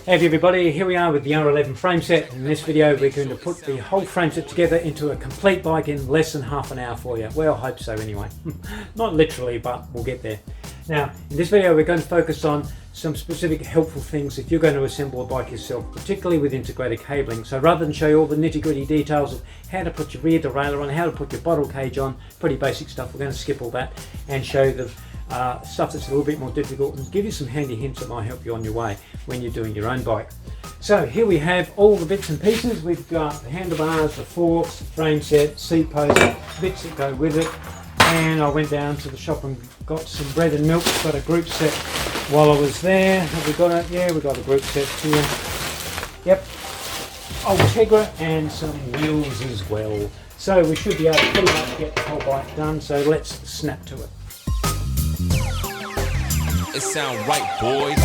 Hey everybody, here we are with the R11 frame set. In this video we're going to put the whole frame set together into a complete bike in less than half an hour for you. Well, I hope so anyway. Not literally, but we'll get there. Now, in this video we're going to focus on some specific helpful things if you're going to assemble a bike yourself, particularly with integrated cabling. So rather than show you all the nitty-gritty details of how to put your rear derailleur on, how to put your bottle cage on, pretty basic stuff, we're going to skip all that and show the stuff that's a little bit more difficult and give you some handy hints that might help you on your way when you're doing your own bike. So here we have all the bits and pieces. We've got the handlebars, the forks, the frame set, seat post, bits that go with it. And I went down to the shop and got some bread and milk, got a group set while I was there. Have we got it? Yeah, we got a group set here. Yep, old Tegra and some wheels as well. So we should be able to pretty much get the whole bike done, so let's snap to it. It sound right, boys.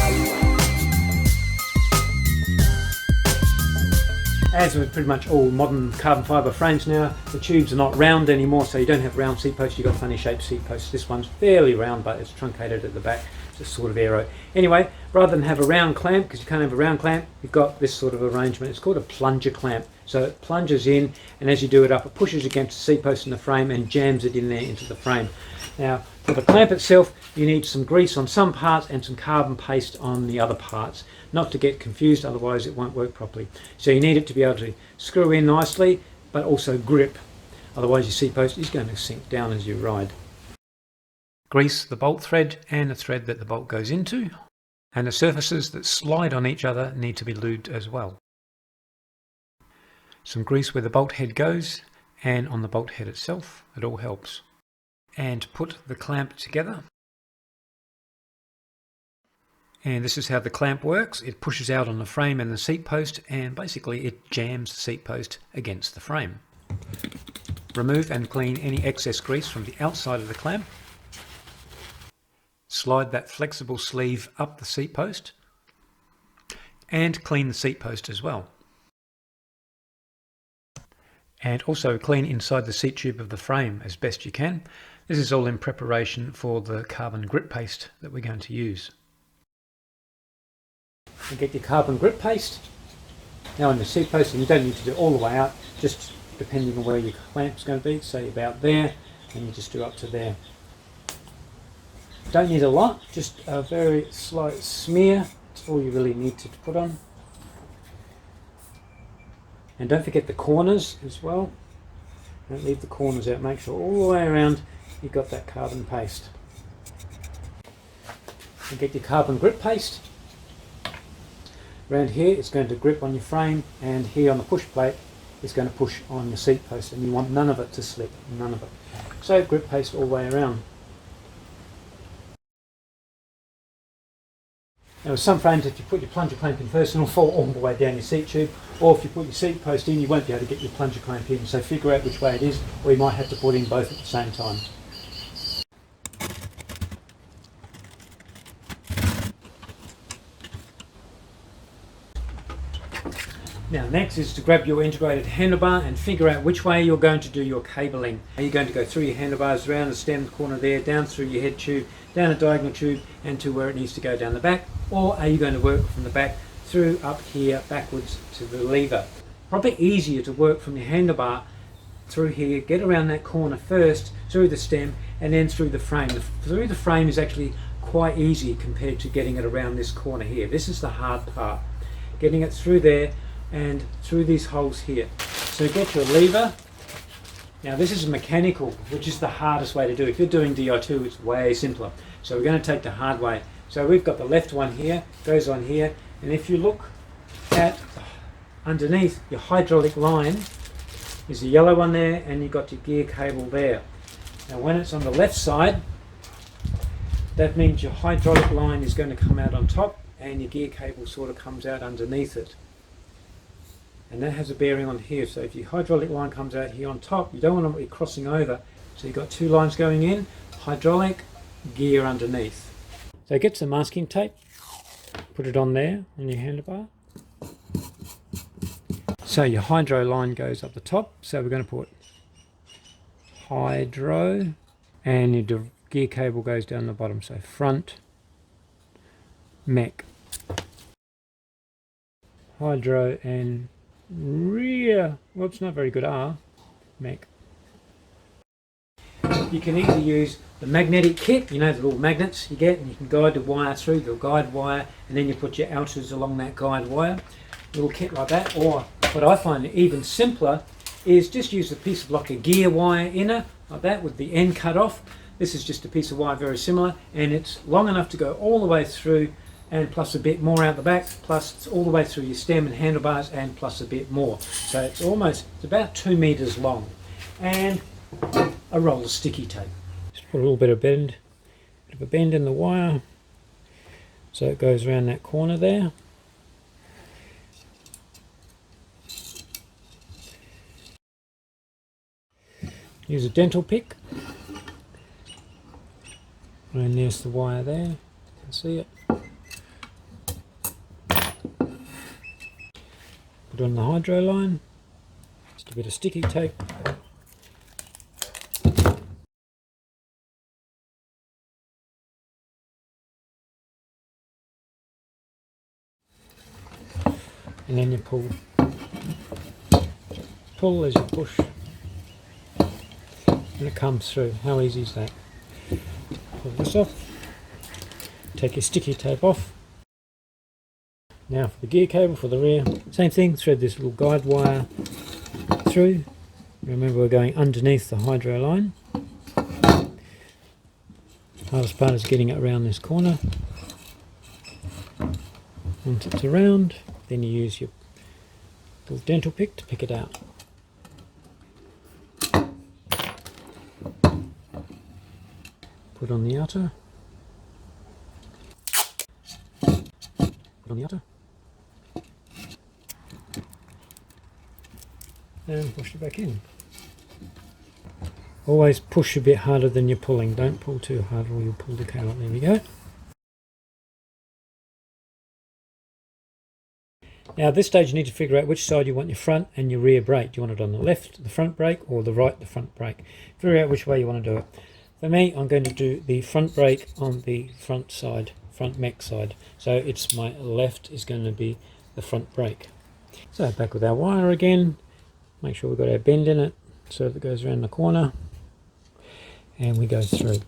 As with pretty much all modern carbon fibre frames now, the tubes are not round anymore, so you don't have round seat posts, you've got funny shaped seat posts. This one's fairly round, but it's truncated at the back, it's a sort of aero. Anyway, rather than have a round clamp, because you can't have a round clamp, you've got this sort of arrangement. It's called a plunger clamp. So it plunges in, and as you do it up, it pushes against the seat post in the frame and jams it in there into the frame. Now, for the clamp itself, you need some grease on some parts and some carbon paste on the other parts. Not to get confused, otherwise it won't work properly. So you need it to be able to screw in nicely, but also grip. Otherwise your seat post is going to sink down as you ride. Grease the bolt thread and the thread that the bolt goes into. And the surfaces that slide on each other need to be lubed as well. Some grease where the bolt head goes and on the bolt head itself, it all helps. And put the clamp together. And this is how the clamp works. It pushes out on the frame and the seat post, and basically it jams the seat post against the frame. Remove and clean any excess grease from the outside of the clamp. Slide that flexible sleeve up the seat post and clean the seat post as well. And also clean inside the seat tube of the frame as best you can. This is all in preparation for the carbon grip paste that we're going to use. You get your carbon grip paste now on the seat post, and you don't need to do it all the way out, just depending on where your clamp's going to be, say about there, and you just do up to there. Don't need a lot, just a very slight smear, that's all you really need to put on. And don't forget the corners as well. Don't leave the corners out. Make sure all the way around you've got that carbon paste. And get your carbon grip paste. Around here it's going to grip on your frame, and here on the push plate it's going to push on your seat post, and you want none of it to slip, none of it. So grip paste all the way around. Now with some frames, if you put your plunger clamp in first, it'll fall all the way down your seat tube, or if you put your seat post in, you won't be able to get your plunger clamp in, so figure out which way it is, or you might have to put in both at the same time. Now next is to grab your integrated handlebar and figure out which way you're going to do your cabling. Are you going to go through your handlebars, around the stem corner there, down through your head tube, down a diagonal tube and to where it needs to go down the back, or are you going to work from the back through up here backwards to the lever? Probably easier to work from your handlebar through here, get around that corner first, through the stem and then through the frame. Through the frame is actually quite easy compared to getting it around this corner here. This is the hard part, getting it through there and through these holes here. So get your lever. Now this is mechanical, which is the hardest way to do. If you're doing Di2, it's way simpler. So we're going to take the hard way. So we've got the left one here, goes on here, and if you look at underneath your hydraulic line is the yellow one there, and you've got your gear cable there. Now when it's on the left side, that means your hydraulic line is going to come out on top and your gear cable sort of comes out underneath it. And that has a bearing on here, so if your hydraulic line comes out here on top, you don't want to be crossing over. So you've got two lines going in, hydraulic, gear underneath. So get some masking tape, put it on there on your handlebar. So your hydro line goes up the top, so we're going to put hydro, and your gear cable goes down the bottom, so front, mech. hydro and rear, whoops, not very good, mech. You can either use the magnetic kit, you know, the little magnets you get, and you can guide the wire through the guide wire, and then you put your outers along that guide wire, little kit like that. Or what I find even simpler is just use a piece of like a gear wire inner like that with the end cut off. This is just a piece of wire very similar, and it's long enough to go all the way through, and plus a bit more out the back, plus it's all the way through your stem and handlebars, and plus a bit more. So it's about 2 meters long, and a roll of sticky tape. Just put a little bit of a bend in the wire, so it goes around that corner there. Use a dental pick, and there's the wire there, you can see it. Put on the hydro line, just a bit of sticky tape. And then you pull as you push, and it comes through. How easy is that? Pull this off, take your sticky tape off. Now for the gear cable for the rear, same thing, thread this little guide wire through. Remember, we're going underneath the hydro line. Hardest part is getting it around this corner. Once it's around, then you use your little dental pick to pick it out. Put on the outer. Put on the outer. And push it back in. Always push a bit harder than you're pulling. Don't pull too hard or you'll pull the cable. There we go. Now at this stage you need to figure out which side you want your front and your rear brake. Do you want it on the left, the front brake, or the right, the front brake? Figure out which way you want to do it. For me, I'm going to do the front brake on the front side, front mech side. So it's my left is going to be the front brake. So back with our wire again. Make sure we've got our bend in it so that it goes around the corner. And we go through.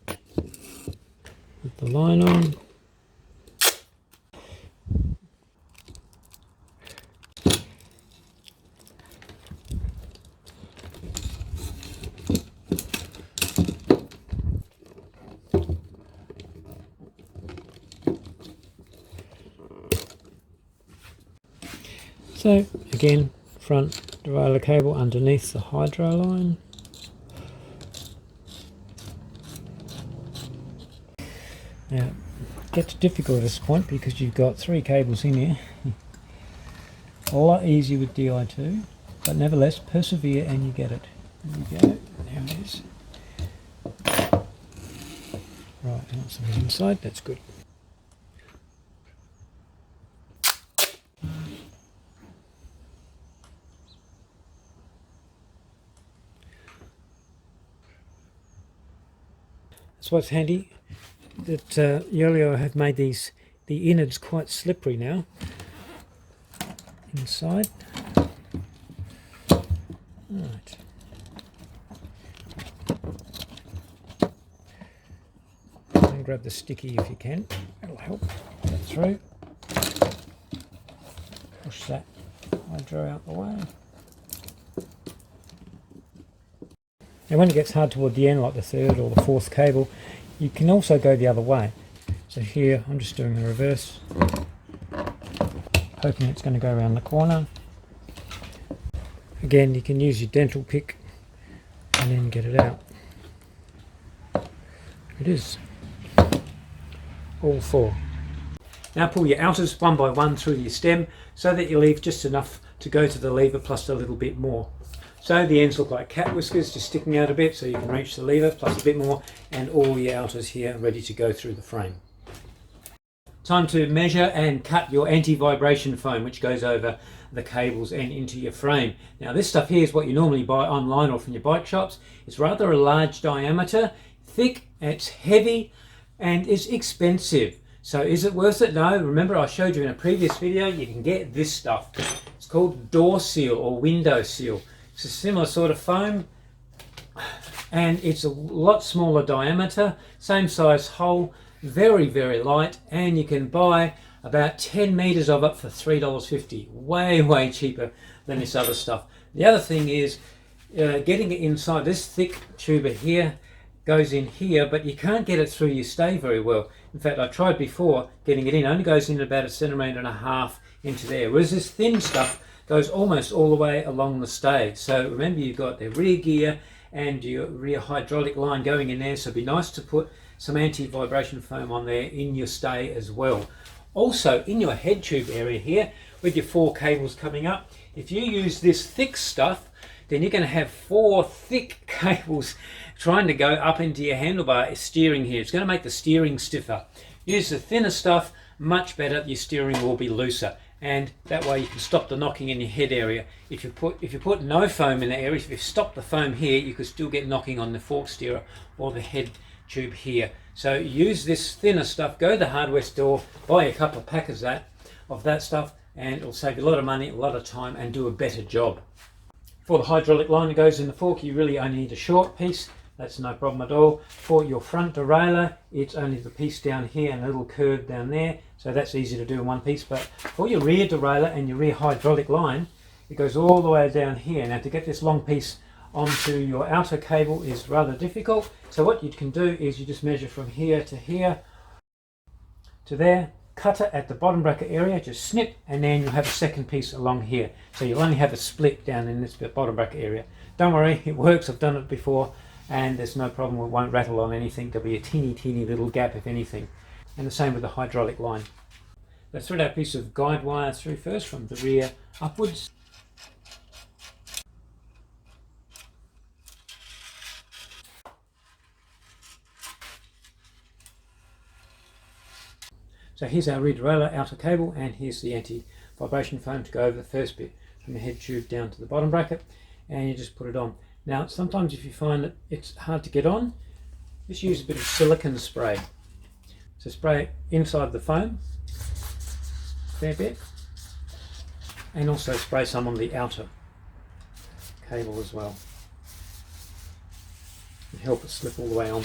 Put the line on. So again, front derailleur cable underneath the hydro line. Now it gets difficult at this point because you've got 3 cables in here. A lot easier with Di2, but nevertheless persevere and you get it. There you go, there it is. Right, and that's the inside, that's good. So what's handy that Yoeleo have made the innards quite slippery now inside. Right. And grab the sticky if you can. That'll help get through. Push that hydro out the way. And when it gets hard toward the end, like the 3rd or the 4th cable, you can also go the other way. So here, I'm just doing the reverse, hoping it's going to go around the corner. Again, you can use your dental pick and then get it out. It is. All 4. Now pull your outers one by one through your stem so that you leave just enough to go to the lever plus a little bit more. So the ends look like cat whiskers, just sticking out a bit so you can reach the lever, plus a bit more, and all your outers here ready to go through the frame. Time to measure and cut your anti-vibration foam, which goes over the cables and into your frame. Now this stuff here is what you normally buy online or from your bike shops. It's rather a large diameter, thick, it's heavy, and it's expensive. So is it worth it? No. Remember I showed you in a previous video, you can get this stuff. It's called door seal or window seal. It's a similar sort of foam, and it's a lot smaller diameter, same size hole, very, very light, and you can buy about 10 meters of it for $3.50. Way cheaper than this other stuff. The other thing is getting it inside. This thick tuber here goes in here, but you can't get it through your stay very well. In fact, I tried before getting it in. It only goes in about 1.5 centimeters into there, whereas this thin stuff goes almost all the way along the stay. So remember, you've got the rear gear and your rear hydraulic line going in there, so it'd be nice to put some anti-vibration foam on there in your stay as well. Also, in your head tube area here, with your 4 cables coming up, if you use this thick stuff, then you're going to have 4 thick cables trying to go up into your handlebar steering here. It's going to make the steering stiffer. Use the thinner stuff, much better. Your steering will be looser, and that way you can stop the knocking in your head area. If you put no foam in the area, if you stop the foam here, you could still get knocking on the fork steerer or the head tube here. So use this thinner stuff. Go to the hardware store, buy a couple of pack of that stuff, and it'll save you a lot of money, a lot of time, and do a better job. For the hydraulic line that goes in the fork, you really only need a short piece. That's no problem at all. For your front derailleur, it's only the piece down here and a little curve down there, so that's easy to do in one piece. But for your rear derailleur and your rear hydraulic line, it goes all the way down here. Now, to get this long piece onto your outer cable is rather difficult, so what you can do is you just measure from here to there, cut it at the bottom bracket area, just snip, and then you'll have a second piece along here. So you'll only have a split down in this bottom bracket area. Don't worry, it works. I've done it before, and there's no problem. It won't rattle on anything. There'll be a teeny little gap if anything. And the same with the hydraulic line. Let's thread our piece of guide wire through first from the rear upwards. So here's our rear derailleur outer cable, and here's the anti-vibration foam to go over the first bit from the head tube down to the bottom bracket, and you just put it on. Now, sometimes if you find that it's hard to get on, just use a bit of silicone spray. So spray inside the foam, a fair bit, and also spray some on the outer cable as well, and help it slip all the way on.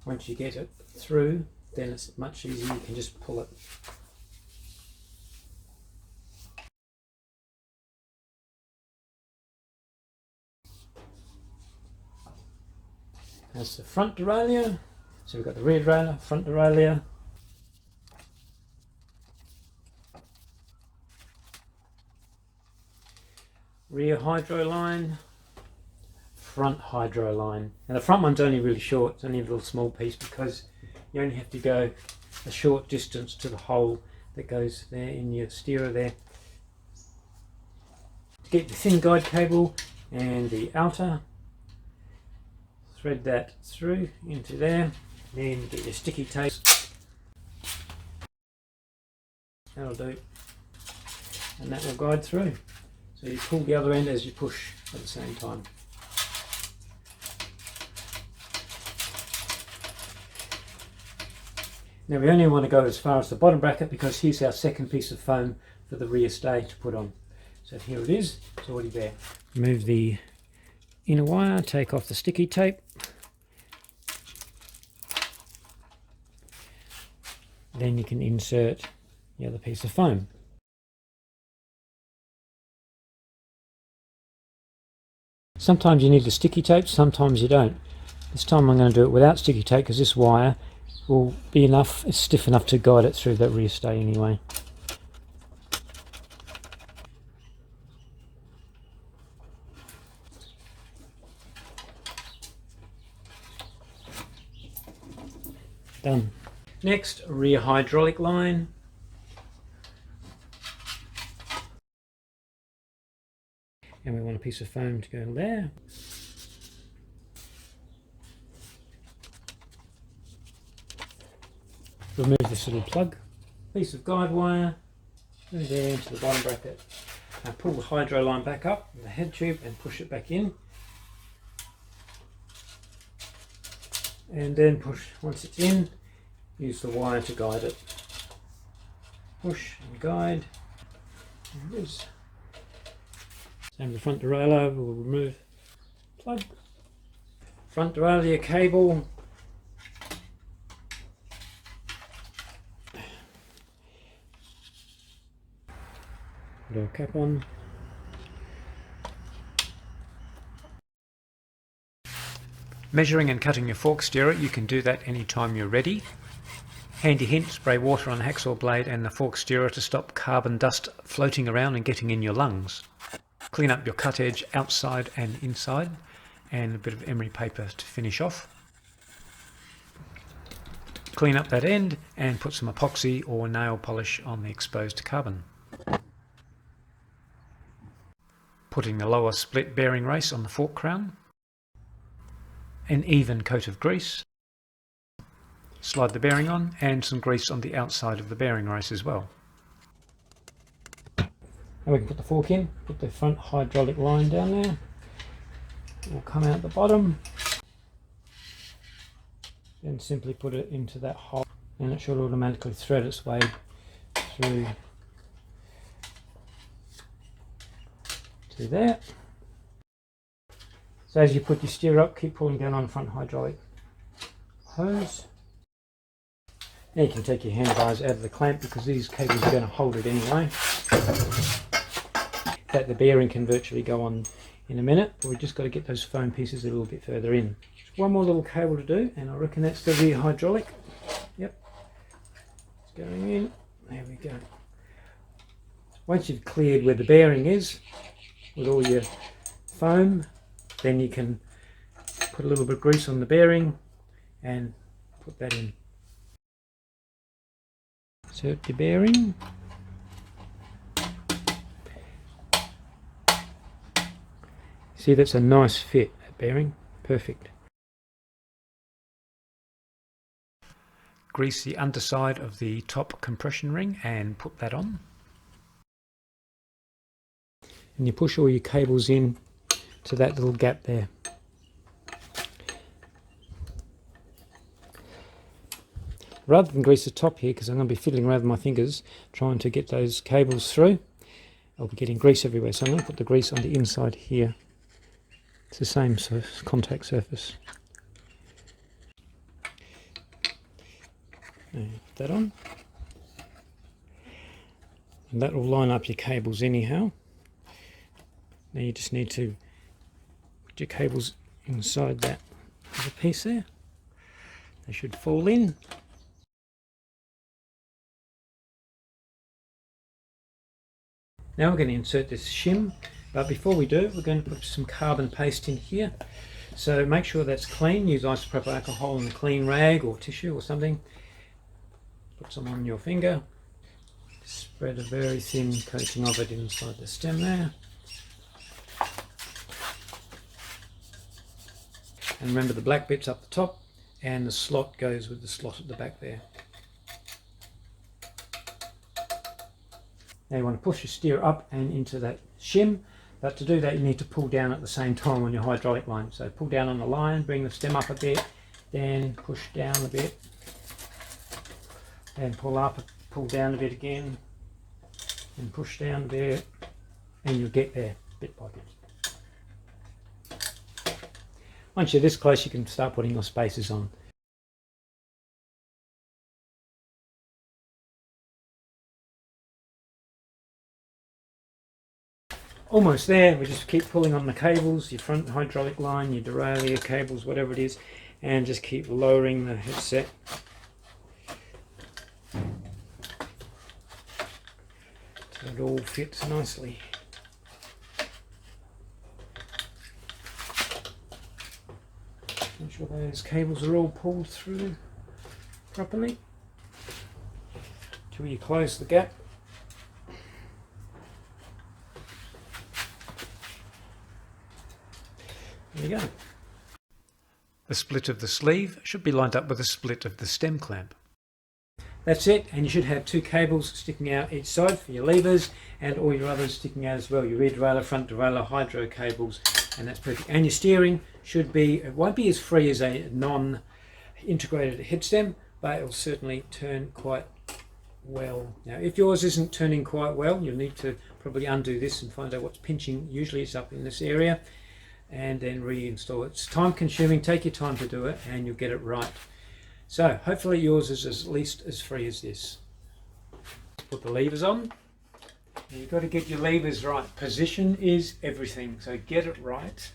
Once you get it through, then it's much easier. You can just pull it. That's the front derailleur. So we've got the rear derailleur, front derailleur. Rear hydro line. Front hydro line. Now the front one's only really short, it's only a little small piece because you only have to go a short distance to the hole that goes there in your steerer there. Get the thin guide cable and the outer, thread that through into there, then get your sticky tape. That'll do, and that will guide through. So you pull the other end as you push at the same time. Now we only want to go as far as the bottom bracket because here's our second piece of foam for the rear stay to put on. So here it is, it's already there. Remove the inner wire, take off the sticky tape. Then you can insert the other piece of foam. Sometimes you need the sticky tape, sometimes you don't. This time I'm going to do it without sticky tape because this wire will be enough, it's stiff enough to guide it through that rear stay anyway. Done. Next, rear hydraulic line. And we want a piece of foam to go there. Remove this little plug, piece of guide wire, and there into the bottom bracket, Now pull the hydro line back up in the head tube and push it back in. And then push, once it's in, use the wire to guide it. Push and guide. There it is. Same with the front derailleur, we'll remove plug. Front derailleur cable. Put our cap on. Measuring and cutting your fork steerer, you can do that anytime you're ready. Handy hint, spray water on the hacksaw blade and the fork steerer to stop carbon dust floating around and getting in your lungs. Clean up your cut edge outside and inside, and a bit of emery paper to finish off. Clean up that end and put some epoxy or nail polish on the exposed carbon. Putting the lower split bearing race on the fork crown. An even coat of grease. Slide the bearing on, and some grease on the outside of the bearing race as well. Now we can put the fork in, put the front hydraulic line down there. It will come out the bottom. Then simply put it into that hole, and it should automatically thread its way through to there. So as you put your steer up, keep pulling down on the front hydraulic hose. Now you can take your handlebars out of the clamp because these cables are going to hold it anyway. That the bearing can virtually go on in a minute, but we've just got to get those foam pieces a little bit further in. Just one more little cable to do, and I reckon that's the rear hydraulic. Yep, it's going in. There we go. Once you've cleared where the bearing is with all your foam, then you can put a little bit of grease on the bearing and put that in. Insert your bearing. See, that's a nice fit, that bearing. Perfect. Grease the underside of the top compression ring and put that on. And you push all your cables in to that little gap there. Rather than grease the top here, because I'm going to be fiddling around with my fingers trying to get those cables through, I'll be getting grease everywhere, so I'm going to put the grease on the inside here. It's the same contact surface. And put that on. And that will line up your cables anyhow. Now you just need to put your cables inside that little piece there. They should fall in. Now we're going to insert this shim, but before we do, we're going to put some carbon paste in here. So make sure that's clean. Use isopropyl alcohol and a clean rag or tissue or something. Put some on your finger. Spread a very thin coating of it inside the stem there. And remember, the black bit's up the top and the slot goes with the slot at the back there. Now you want to push your steer up and into that shim, but to do that you need to pull down at the same time on your hydraulic line. So pull down on the line, bring the stem up a bit, then push down a bit, and pull up, pull down a bit again, and push down a bit, and you'll get there bit by bit. Once you're this close, you can start putting your spacers on. Almost there. We just keep pulling on the cables, your front hydraulic line, your derailleur cables, whatever it is, and just keep lowering the headset. So it all fits nicely. Make sure those cables are all pulled through properly till you close the gap. There you go. The split of the sleeve should be lined up with the split of the stem clamp. That's it, and you should have 2 cables sticking out each side for your levers, and all your others sticking out as well, your rear derailleur, front derailleur, hydro cables, and that's perfect. And your steering should be, it won't be as free as a non-integrated head stem, but it will certainly turn quite well. Now if yours isn't turning quite well, you'll need to probably undo this and find out what's pinching. Usually it's up in this area, and then reinstall it. It's time consuming, take your time to do it, and you'll get it right. So hopefully yours is at least as free as this. Put the levers on. Now you've got to get your levers right. Position is everything, so get it right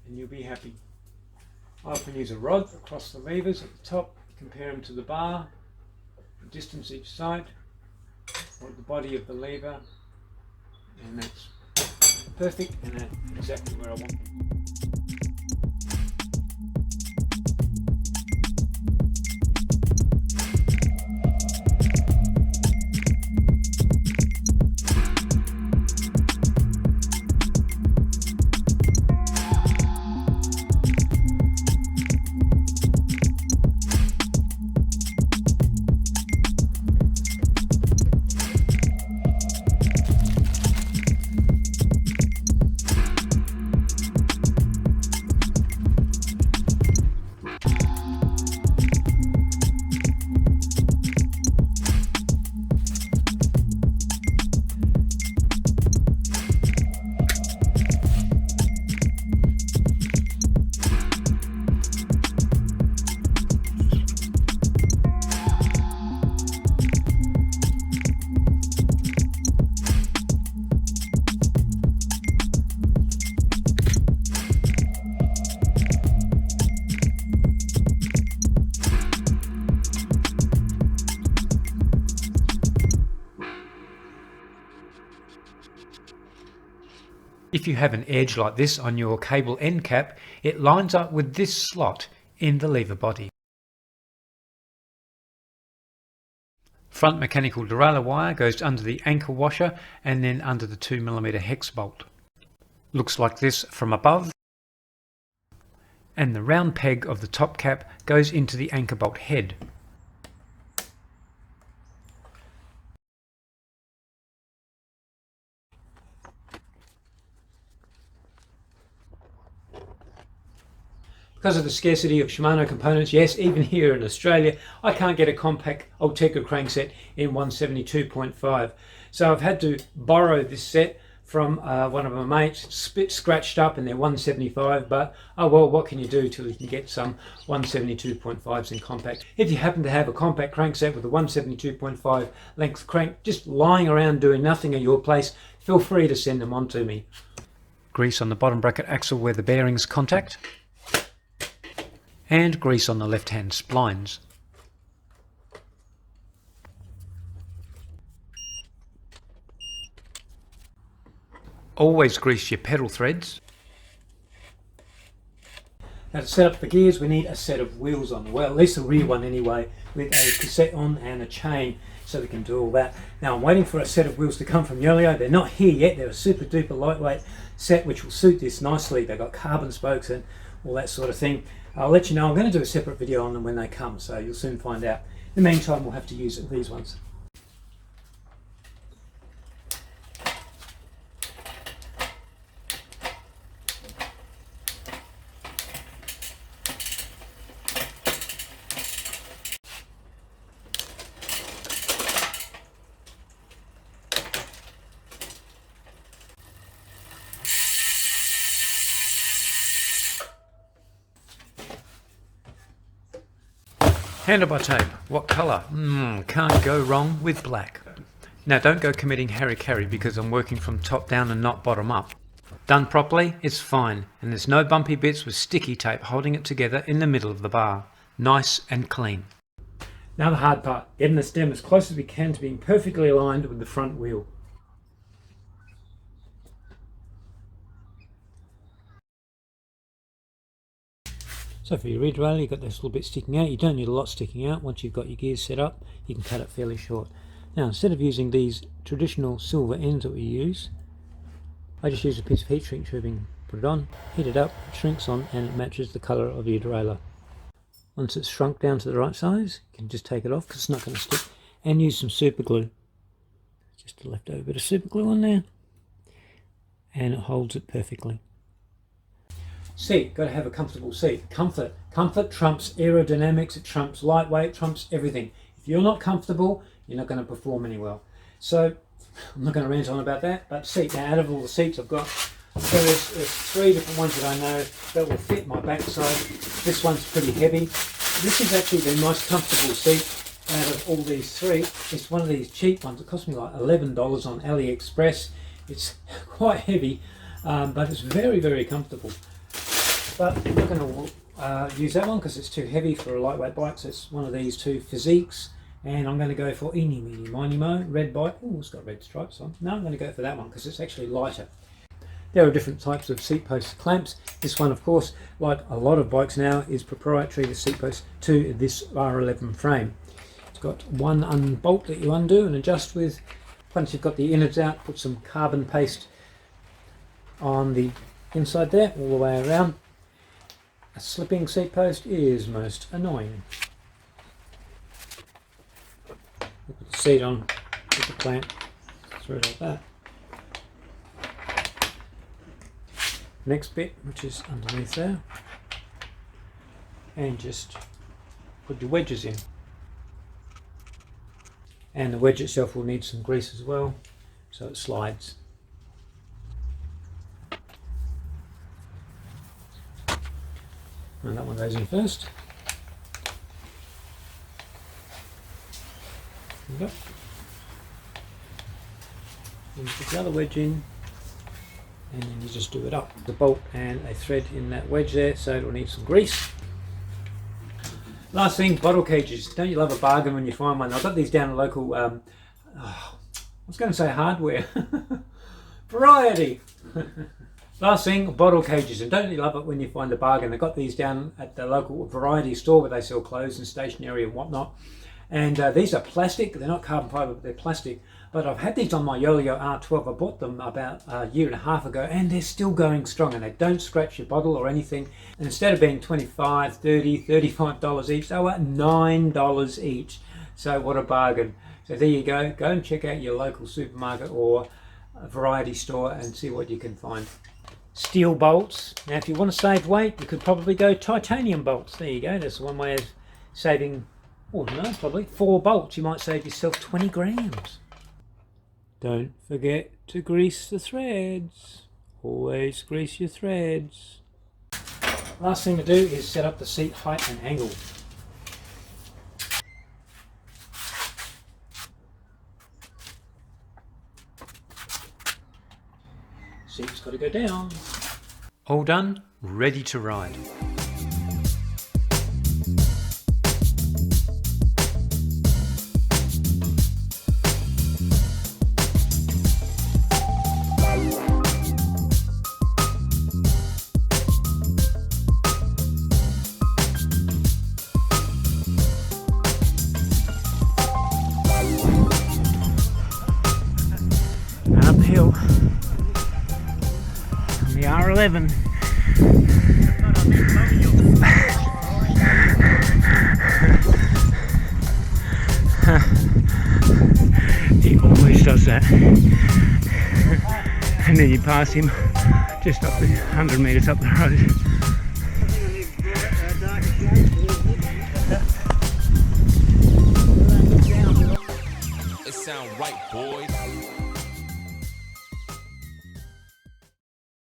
and you'll be happy. I often use a rod across the levers at the top, compare them to the bar, the distance each side, or the body of the lever, and that's perfect, and that's exactly where I want them. If you have an edge like this on your cable end cap, it lines up with this slot in the lever body. Front mechanical derailleur wire goes under the anchor washer and then under the 2mm hex bolt. Looks like this from above, and the round peg of the top cap goes into the anchor bolt head. Because of the scarcity of Shimano components, yes, even here in Australia, I can't get a compact Ultegra crankset in 172.5. So I've had to borrow this set from one of my mates, split scratched up, and they're 175, but oh well, what can you do till you can get some 172.5s in compact. If you happen to have a compact crankset with a 172.5 length crank just lying around doing nothing at your place, feel free to send them on to me. Grease on the bottom bracket axle where the bearings contact, and grease on the left-hand splines. Always grease your pedal threads. Now to set up the gears we need a set of wheels on, well at least the rear one anyway, with a cassette on and a chain so we can do all that. Now I'm waiting for a set of wheels to come from Yoeleo. They're not here yet, they're a super duper lightweight set which will suit this nicely. They've got carbon spokes and all that sort of thing. I'll let you know, I'm going to do a separate video on them when they come, so you'll soon find out. In the meantime, we'll have to use these ones. Handlebar tape, what colour? Can't go wrong with black. Now don't go committing hara-kiri because I'm working from top down and not bottom up. Done properly, it's fine, and there's no bumpy bits with sticky tape holding it together in the middle of the bar. Nice and clean. Now the hard part, getting the stem as close as we can to being perfectly aligned with the front wheel. So for your rear derailleur, you've got this little bit sticking out. You don't need a lot sticking out. Once you've got your gears set up, you can cut it fairly short. Now instead of using these traditional silver ends that we use, I just use a piece of heat shrink tubing. Put it on, heat it up, it shrinks on, and it matches the colour of your derailleur. Once it's shrunk down to the right size, you can just take it off because it's not going to stick. and use some super glue. Just a leftover bit of super glue on there, and it holds it perfectly. Seat, got to have a comfortable seat. Comfort trumps aerodynamics, it trumps lightweight, trumps everything. If you're not comfortable, you're not going to perform any well. So I'm not going to rant on about that, but seat. Now, out of all the seats I've got, there's 3 different ones that I know that will fit my backside. This one's pretty heavy. This is actually the most comfortable seat out of all these 3. It's one of these cheap ones. It cost me like $11 on AliExpress. It's quite heavy, but it's very, very comfortable. But I'm not going to use that one because it's too heavy for a lightweight bike. So it's one of these 2 physiques, and I'm going to go for Eeny, Meeny, Miny, Mo, red bike. Oh, it's got red stripes on. No, I'm going to go for that one because it's actually lighter. There are different types of seat post clamps. This one, of course, like a lot of bikes now, is proprietary, the seat post, to this R11 frame. It's got one bolt that you undo and adjust with. Once you've got the innards out, put some carbon paste on the inside there, all the way around. A slipping seat post is most annoying. Put the seat on, put the clamp through it like that. Next bit, which is underneath there, and just put your wedges in. And the wedge itself will need some grease as well, so it slides. And that one goes in first. There we go. And put the other wedge in, and then you just do it up. The bolt and a thread in that wedge there, so it'll need some grease. Last thing, bottle cages. Don't you love a bargain when you find one? I've got these down at local, I was going to say hardware, variety. Last thing, bottle cages. And don't you love it when you find a bargain? They've got these down at the local variety store where they sell clothes and stationery and whatnot. And these are plastic. They're not carbon fibre, but they're plastic. But I've had these on my Yoeleo R12. I bought them about a year and a half ago, and they're still going strong, and they don't scratch your bottle or anything. And instead of being $25, $30, $35 each, they were $9 each. So what a bargain. So there you go. Go and check out your local supermarket or a variety store and see what you can find. Steel bolts. Now if you want to save weight, you could probably go titanium bolts. There you go. That's one way of saving, oh no, probably 4 bolts. You might save yourself 20 grams. Don't forget to grease the threads. Always grease your threads. Last thing to do is set up the seat height and angle. Seat's got to go down. All done, ready to ride. Uphill on the R11. He always does that. And then you pass him just up the 100 metres up the road. It sound right, boys.